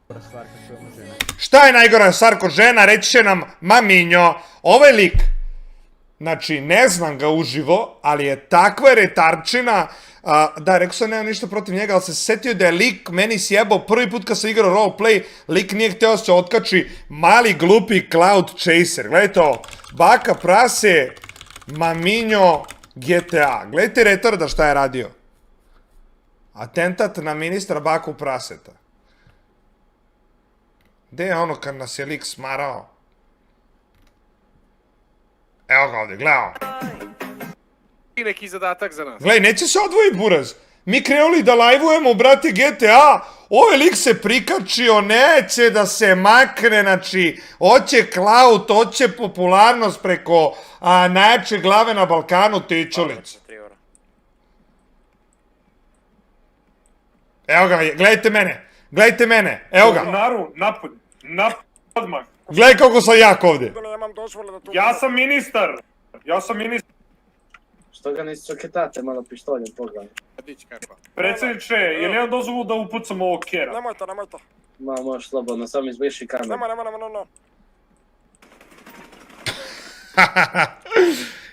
stvar kad čujemo žene. Šta je najgora stvar kod žena? Reći će nam Maminjo, ovaj lik, znači ne znam ga uživo, ali je takva retarčina, da, rekao sam nema ništa protiv njega, ali se setio da je lik meni sjebao prvi put kad sam igrao roleplay, lik nije hteo da se otkači, mali glupi cloud chaser, gledajte ovo, baka prase, Maminjo, GTA, gledajte retarda šta je radio. Atentat na ministra Baku Praseta. Gde je ono kad nas je lik smarao? Evo ga ovdje, gledaj ovo. I neki zadatak za nas. Gledaj, neće se odvojiti buraz. Mi krenuli da lajvujemo, brate, GTA. Ovaj lik se prikačio, neće da se makne, znači, hoće cloud, hoće popularnost preko najjače glave na Balkanu, Tičulic. Evo ga, gledajte mene, evo ga. Naru, napad, odmah. Gledaj kako sam jak ovdje. Ja sam ministar. Što ga ne isčoketate malo pištoljem pogledaj? Predsjedniče, je li ja dozvolu da upucam ovog kjera? Nemojte. Ma, možeš slobodno, samo izbriši kamer. Nemoj.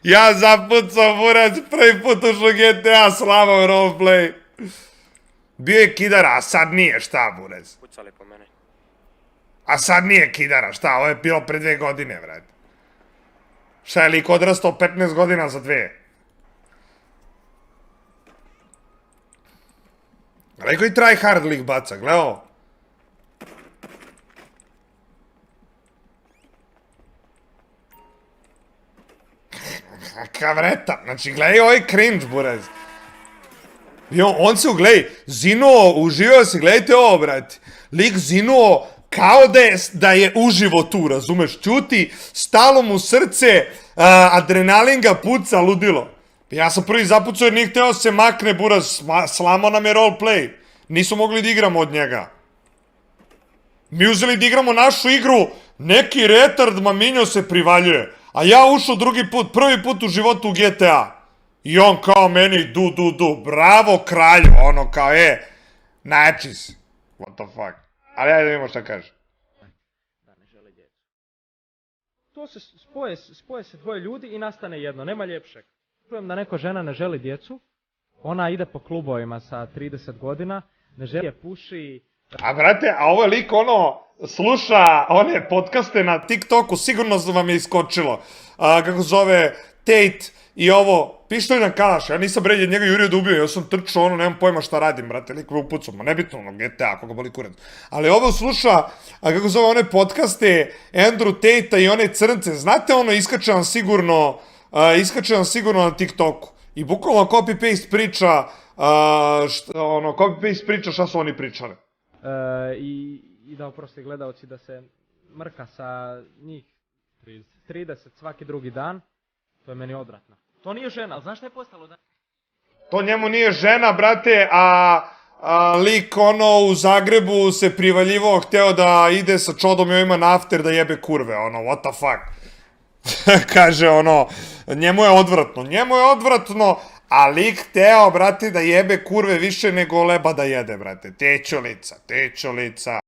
Ja zapucao buraz, prvi put ušao GTA, slavo roleplay. Bio je kidara, a sad nije, šta buraz? Pucali po mene. A sad nije kidara, šta, ovo je bilo pre 2 godine, vrat. Šta je lik odrastao 15 godina za 2? Gledaj koji try hard lik baca, gledaj ovo. Kavreta, znači gledaj ovaj cringe, buraz. I on se ugledaj, zinuo, uživao se, gledajte ovo, brate. Lik zinuo kao da je uživo tu, razumeš, čuti, stalo mu srce, adrenalin ga puca, ludilo. Ja sam prvi zapucao jer nije hteo se makne, buraz, slamo nam je roleplay. Nisu mogli da igramo od njega. Mi uzeli da igramo našu igru, neki retard Maminjo se privaljuje. A ja ušao prvi put u životu u GTA. I on kao meni, bravo kralju, ono kao, najjači si. What the fuck. Ali ajde da vidimo šta kaže. Da ne žele djecu. To se spoje se dvoje ljudi i nastane jedno, nema ljepšeg. Čujem da neko žena ne želi djecu, ona ide po klubovima sa 30 godina, ne želi je puši. A brate, a ovo lik ono, sluša one podcaste na TikToku, sigurno vam je iskočilo. Kako zove, Tate i ovo, pištolj na kalaš, ja nisam bre njega jurio da ubio, ja sam trčao ono, nemam pojma šta radim, brate, lik me upucao, ma nebitno ono, GTA, koga boli kurac. Ali ovo sluša, kako zove one podcaste, Andrew Tate-a i one crnce, znate ono, iskače vam sigurno na TikToku. I bukvalno copy-paste priča, šta su oni pričali. I da oprosti gledalci da se mrka sa njih 30 svaki drugi dan, to je meni odvratno. To nije žena, ali znaš šta je postalo da? To njemu nije žena, brate, a lik ono u Zagrebu se privaljivao, hteo da ide sa čodom i ovima na after da jebe kurve, ono, what the fuck. Kaže ono, njemu je odvratno, a lik hteo, brate, da jebe kurve više nego leba da jede, brate, tečolica.